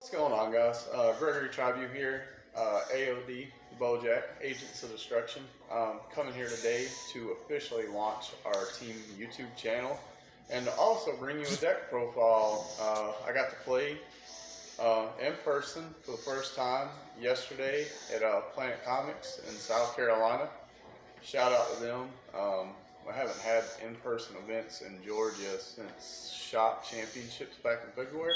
What's going on, guys? Gregory Tribute here, AOD, Bojack, Agents of Destruction. Coming here today to officially launch our team YouTube channel and to also bring you a deck profile. I got to play in person for the first time yesterday at Planet Comics in South Carolina. Shout out to them. I haven't had in-person events in Georgia since Shop Championships back in February.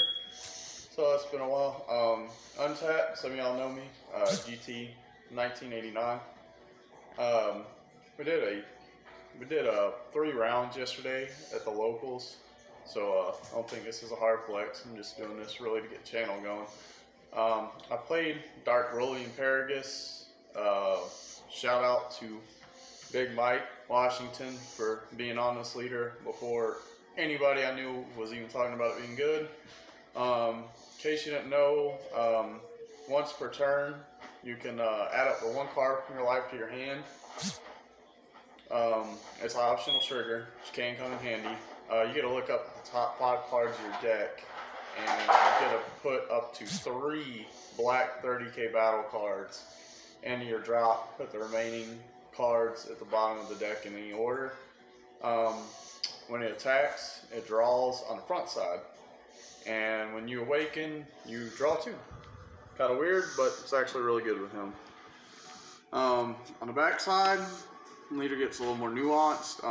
So it's been a while. Untapped, some of y'all know me, GT 1989. We did 3 rounds yesterday at the locals. So I don't think this is a hard flex. I'm just doing this really to get the channel going. I played Dark Broly and Paragus. Shout out to Big Mike Washington for being on this leader before anybody I knew was even talking about it being good. In case you didn't know, once per turn, you can add up to 1 card from your life to your hand. It's an optional trigger, which can come in handy. You get to look up the top 5 cards of your deck, and you get to put up to 3 black 30k battle cards into your drop. Put the remaining cards at the bottom of the deck in any order. When it attacks, it draws on the front side. And when you awaken, you draw 2. Kind of weird, but it's actually really good with him. On the back side, leader gets a little more nuanced.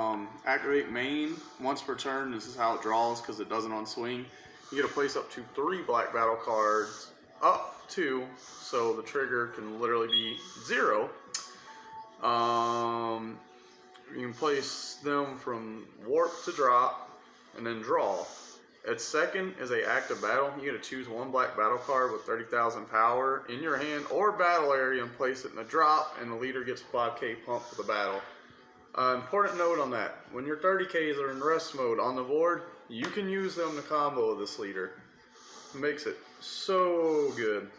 Activate main once per turn. This is how it draws because it doesn't on swing. You get to place up to 3 black battle cards, up to, so the trigger can literally be 0. You can place them from warp to drop and then draw. Its second is a active battle. You get to choose 1 black battle card with 30,000 power in your hand or battle area and place it in the drop, and the leader gets 5k pump for the battle. Important note on that: when your 30ks are in rest mode on the board, you can use them to combo with this leader. It makes it so good.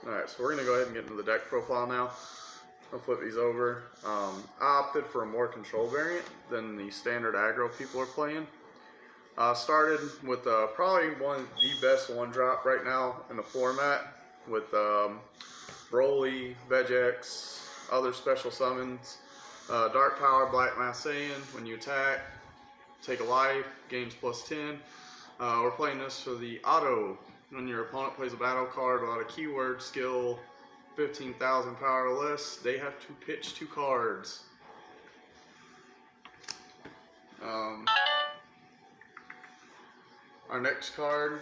Alright, so we're going to go ahead and get into the deck profile now. I'll flip these over. I opted for a more control variant than the standard aggro people are playing. Started with probably one of the best 1-drop right now in the format with Broly, Vegex, other special summons. Dark Power, Black Mass Saiyan. When you attack, take a life, gains +10. We're playing this for the auto. When your opponent plays a battle card without a keyword, skill 15,000 power or less, they have to pitch 2 cards. Our next card,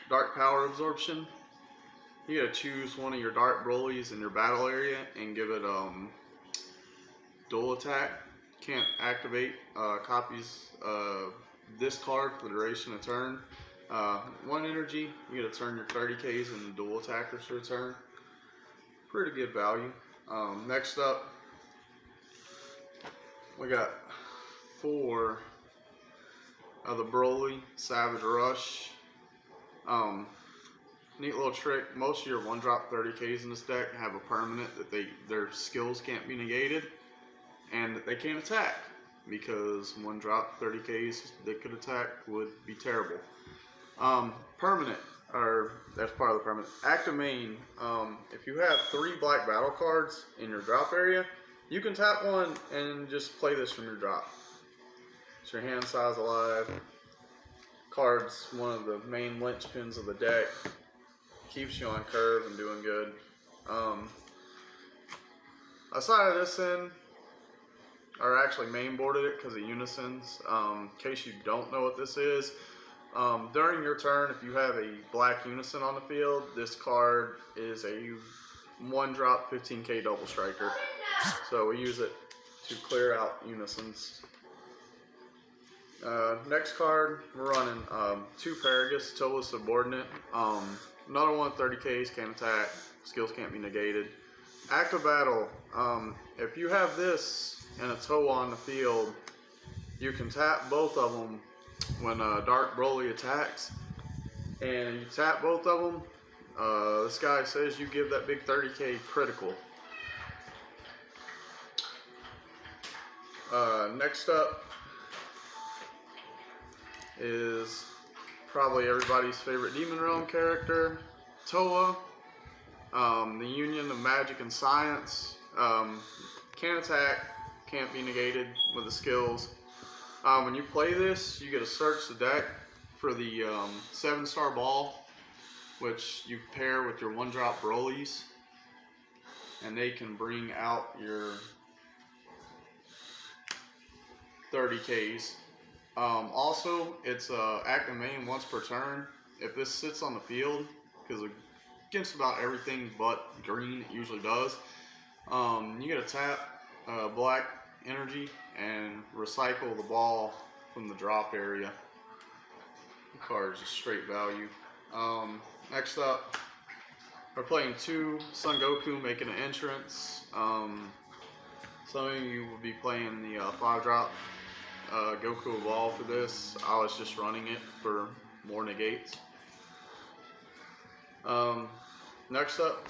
Dark Power Absorption. You gotta choose one of your Dark Brolys in your battle area and give it dual attack. Can't activate copies this card for the duration of turn. 1 energy, you gotta turn your 30ks into dual attackers for a turn. Pretty good value. Next up, we got 4 of the Broly Savage Rush. Neat little trick. Most of your 1-drop 30ks in this deck have a permanent that their skills can't be negated and they can't attack, because 1-drop 30ks that could attack would be terrible. Permanent, or that's part of the permanent. Active main. If you have 3 black battle cards in your drop area, you can tap 1 and just play this from your drop. It's your hand size alive. Card's one of the main linchpins of the deck. Keeps you on curve and doing good. I sided this in, or actually mainboarded it because of unisons. In case you don't know what this is, during your turn, if you have a black unison on the field, this card is a 1-drop 15k double striker. So we use it to clear out unisons. Next card, we're running 2 Paragus, Total Subordinate. Another one 30ks, can't attack, skills can't be negated. Active Battle, if you have this and a Toe on the field, you can tap both of them when Dark Broly attacks. And you tap both of them, this guy says you give that big 30k critical. Next up is probably everybody's favorite Demon Realm character, Toa. The union of magic and science. Can attack, can't be negated with the skills. When you play this, you get to search the deck for the 7-star ball, which you pair with your 1-drop Broly's, and they can bring out your 30Ks. Also, it's active main once per turn. If this sits on the field, because against about everything but green it usually does, you get to tap black energy and recycle the ball from the drop area. The card is just straight value. Next up, we're playing 2 Son Goku making an entrance. Some of you will be playing the 5-drop Goku Evolve for this. I was just running it for more negates. Next up,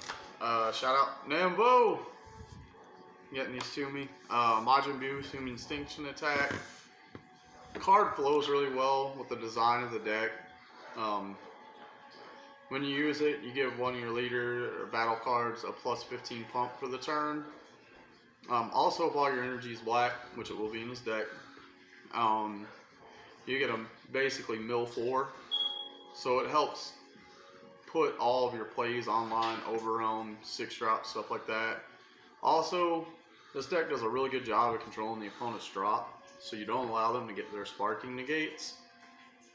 shout out Nambo getting these to me. Majin Buu Human Extinction Attack. The card flows really well with the design of the deck. When you use it, you give one of your leader or battle cards a +15 pump for the turn. Also, if all your energy is black, which it will be in this deck, you get a basically mill 4. So it helps put all of your plays online, overwhelm, 6-drop, stuff like that. Also, this deck does a really good job of controlling the opponent's drop, so you don't allow them to get their sparking negates,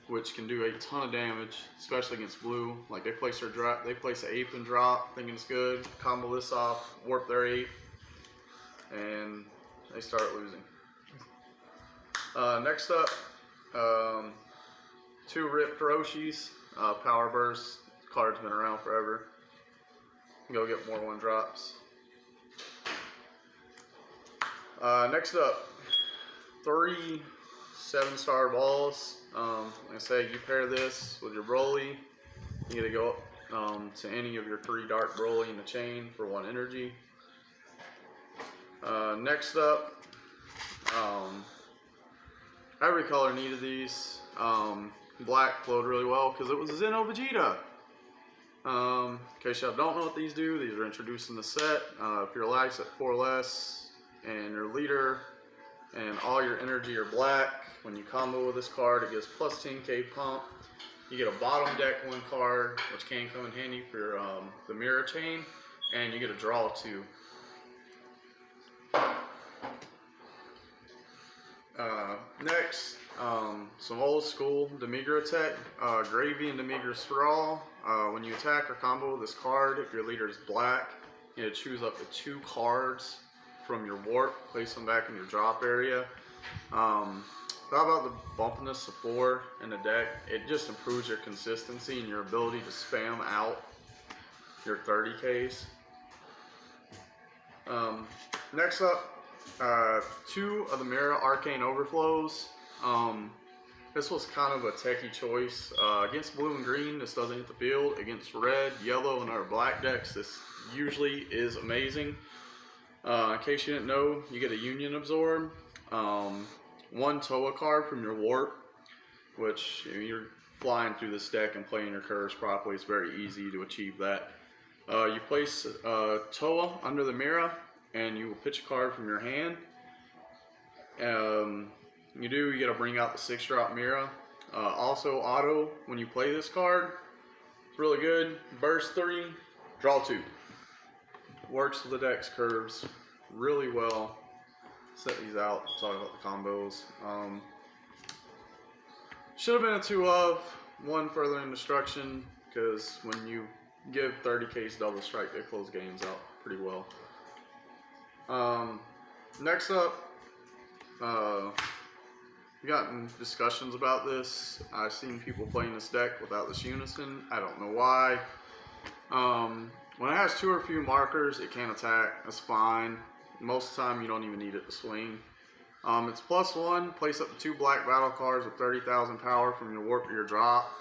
which can do a ton of damage, especially against blue. Like they place their drop, they place an ape and drop, thinking it's good, combo this off, warp their ape, and they start losing. Next up, 2 Ripped Roshis, Power Burst. Card's been around forever. Go get more 1-drops. Next up, 3 7-star balls. Like I say, you pair this with your Broly. You get to go up to any of your 3 Dark Broly in the chain for 1 energy. Next up, every color needed these. Black flowed really well because it was Xeno Vegeta. In case y'all don't know what these do, these are introduced in the set. If your life's at 4 less and your leader and all your energy are black, when you combo with this card, it gives +10k pump. You get a bottom deck 1 card, which can come in handy for the mirror chain, and you get a draw 2. Next, some old school Demigra tech, Gravy and Demigra Sprawl. When you attack or combo this card, if your leader is black, you get to choose up to 2 cards from your warp, place them back in your drop area. How about the bumpiness of 4 in the deck? It just improves your consistency and your ability to spam out your 30Ks. Next up, 2 of the Mira Arcane Overflows. This was kind of a techie choice. Against blue and green, this doesn't hit the field. Against red, yellow, and our black decks, this usually is amazing. In case you didn't know, you get a Union Absorb. 1 Toa card from your warp, which you're flying through this deck and playing your curves properly. It's very easy to achieve that. You place Toa under the Mira, and you will pitch a card from your hand. You get to bring out the 6-drop Mira. Also, auto, when you play this card, it's really good. Burst 3, draw 2. Works with the deck's curves really well. Set these out, talk about the combos. Should have been a 2 of, 1 further in destruction, because when you give 30Ks double strike, they close games out pretty well. Next up, we've gotten discussions about this. I've seen people playing this deck without this unison. I don't know why. When it has 2 or few markers, it can attack. That's fine. Most of the time, you don't even need it to swing. It's +1. Place up to 2 black battle cards with 30,000 power from your warp or your drop.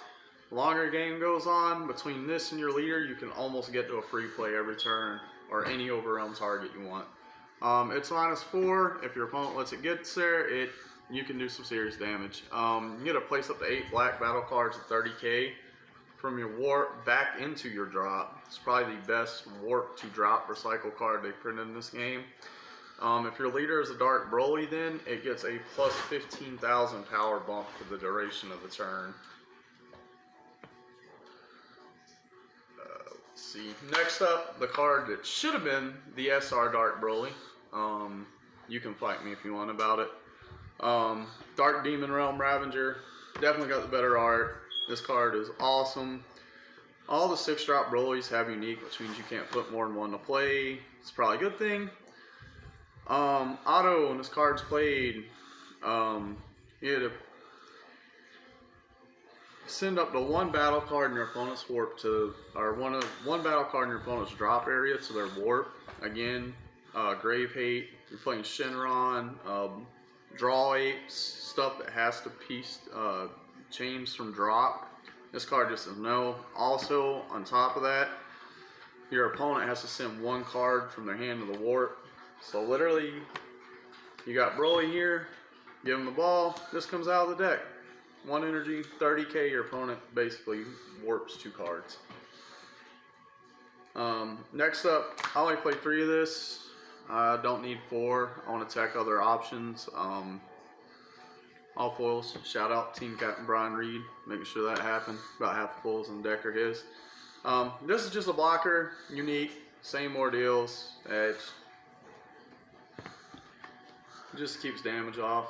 The longer the game goes on, between this and your leader, you can almost get to a free play every turn, or any overwhelm target you want. It's -4. If your opponent lets it get there, it you can do some serious damage. You get to place up to 8 black battle cards at 30k from your warp back into your drop. It's probably the best warp to drop recycle card they printed in this game. If your leader is a Dark Broly, then it gets a plus 15,000 power bump for the duration of the turn. Let's see. Next up, the card that should have been the SR Dark Broly. You can fight me if you want about it. Dark Demon Realm Ravager. Definitely got the better art. This card is awesome. All the 6-drop Brolys have unique, which means you can't put more than one to play. It's probably a good thing. Auto, when this card's played, you had to send up to 1 battle card in your opponent's warp to, or one battle card in your opponent's drop area to their warp. Again, Grave Hate. You're playing Shenron, Draw Apes, stuff that has to change from drop. This card just says no. Also, on top of that, your opponent has to send 1 card from their hand to the warp. So literally, you got Broly here, give him the ball, this comes out of the deck. 1 energy, 30k, your opponent basically warps 2 cards. Next up, I only played 3 of this. I don't need 4. I want to check other options. All foils. Shout out Team Captain Brian Reed, making sure that happened. About half the foils in the deck are his. This is just a blocker, unique, same ordeals. Just keeps damage off.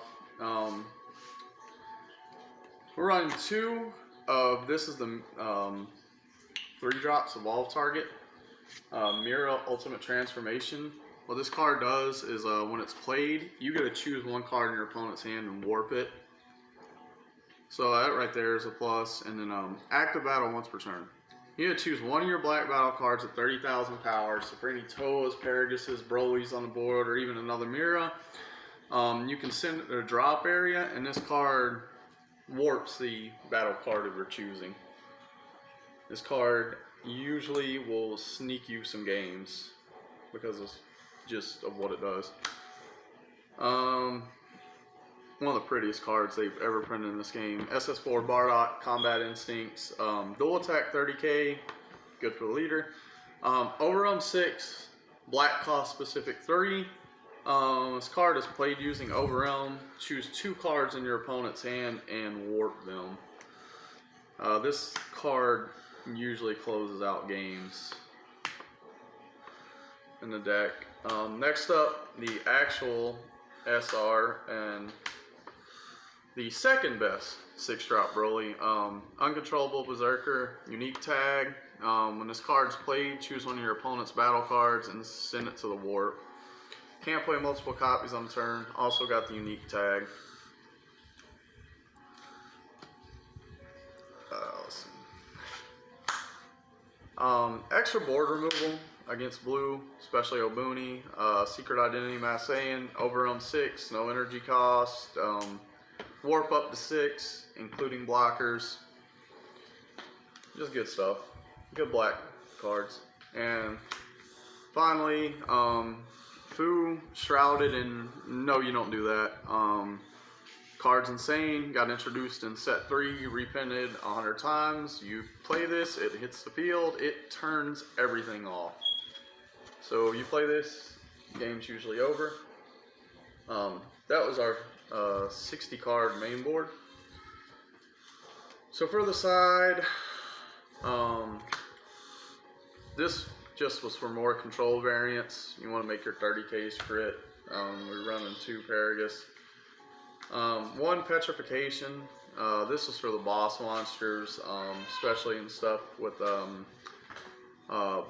We're running 2 of, this is the 3 drops Evolve Target. Mira Ultimate Transformation. What this card does is when it's played, you get to choose 1 card in your opponent's hand and warp it. So that right there is a plus. And then active battle once per turn. You get to choose 1 of your black battle cards at 30,000 power. So for any Toas, Paraguses, Brolys on the board, or even another Mira, you can send it to a drop area, and this card warps the battle card of your choosing. This card usually will sneak you some games because of just of what it does. One of the prettiest cards they've ever printed in this game. SS4 Bardock, Combat Instincts, dual attack 30k, good for the leader. Overwhelm 6, black cost specific 3. This card is played using Overwhelm. Choose 2 cards in your opponent's hand and warp them. This card usually closes out games in the deck. Next up, the actual SR and the second best 6-drop Broly. Uncontrollable Berserker, unique tag. When this card's played, choose 1 of your opponent's battle cards and send it to the warp. Can't play multiple copies on turn. Also got the unique tag. Let's see. Extra board removal against blue, especially Obuni. Secret Identity Mass Saiyan, Overwhelm 6, no energy cost. Warp up to 6, including blockers. Just good stuff. Good black cards. And finally, Fu, Shrouded, and no, you don't do that. Cards Insane, got introduced in set 3, reprinted 100 times. You play this, it hits the field, it turns everything off. So you play this, game's usually over. That was our 60 card main board. So for the side, this just was for more control variants. You want to make your 30k crit. We're running 2 Paragus. 1 Petrification. This was for the boss monsters, especially in stuff with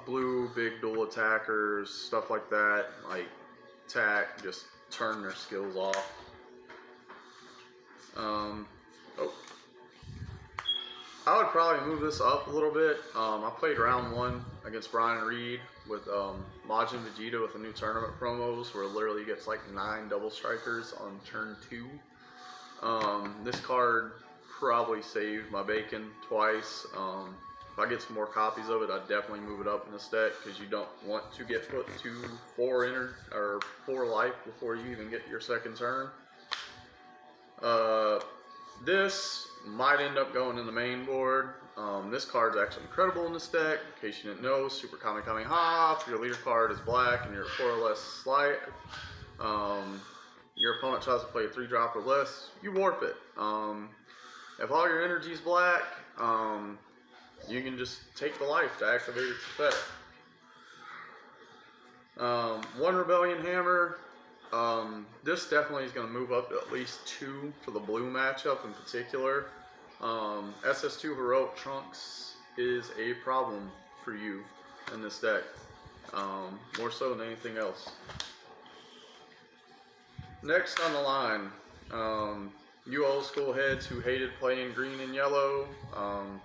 blue big dual attackers, stuff like that. Like attack, just turn their skills off. I would probably move this up a little bit. I played round 1 against Brian Reed with Majin Vegeta with the new tournament promos where it literally gets like 9 double strikers on turn 2. This card probably saved my bacon twice. If I get some more copies of it, I'd definitely move it up in this deck because you don't want to get put to 4 life before you even get your second turn. This might end up going in the main board. This card's actually incredible in this deck. In case you didn't know, Super Kamehameha. If your leader card is black and you're 4 or less slight, your opponent tries to play a 3-drop or less, you warp it. If all your energy is black, you can just take the life to activate its effect. 1 Rebellion Hammer. This definitely is going to move up to at least 2 for the blue matchup in particular. SS2 Heroic Trunks is a problem for you in this deck, more so than anything else. Next on the line, you old school heads who hated playing green and yellow,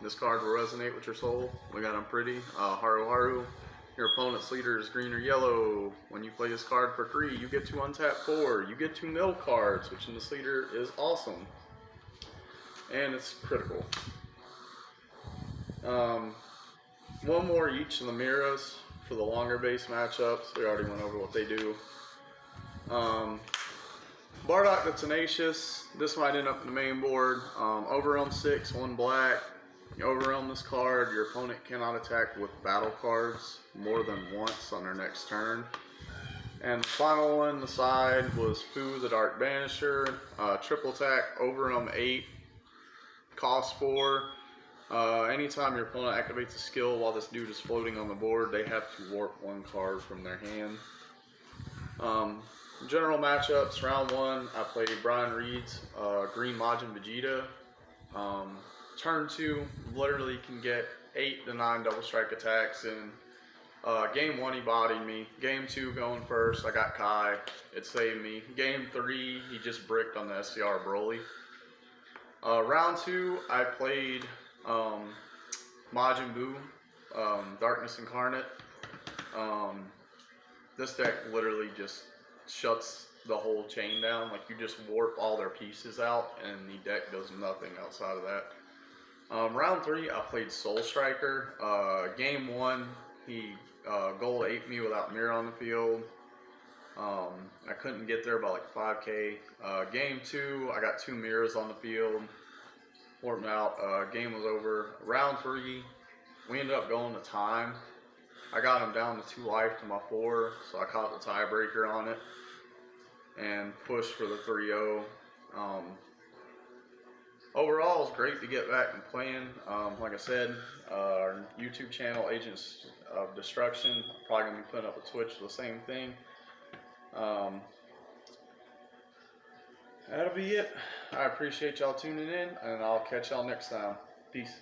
this card will resonate with your soul. We got them pretty. Haru Haru. Your opponent's leader is green or yellow. When you play this card for 3, you get to untap 4. You get 2 mill cards, which in this leader is awesome. And it's critical. 1 more each in the Miras for the longer base matchups. We already went over what they do. Bardock the Tenacious. This might end up in the main board. Overwhelm 6, 1 black. You overwhelm this card, your opponent cannot attack with battle cards more than once on their next turn. And the final one on the side was Fu the Dark Banisher. Triple attack, overwhelm 8, cost 4. Anytime your opponent activates a skill while this dude is floating on the board, they have to warp 1 card from their hand. General matchups, round 1, I played Brian Reed's Green Majin Vegeta. Turn 2, literally can get 8 to 9 double strike attacks in. Game 1, he bodied me. Game 2, going first, I got Kai. It saved me. Game 3, he just bricked on the SCR Broly. Round 2, I played Majin Buu, Darkness Incarnate. This deck literally just shuts the whole chain down. Like, you just warp all their pieces out, and the deck does nothing outside of that. Round 3, I played Soul Striker. Game 1, he gold 8 me without mirror on the field. I couldn't get there by like 5k. Game 2, I got 2 mirrors on the field. Warped out. Game was over. Round 3, we ended up going to time. I got him down to 2 life to my 4, so I caught the tiebreaker on it and pushed for the 3-0. Overall, it's great to get back and playing. Like I said, our YouTube channel, Agents of Destruction, probably going to be putting up a Twitch for the same thing. That'll be it. I appreciate y'all tuning in, and I'll catch y'all next time. Peace.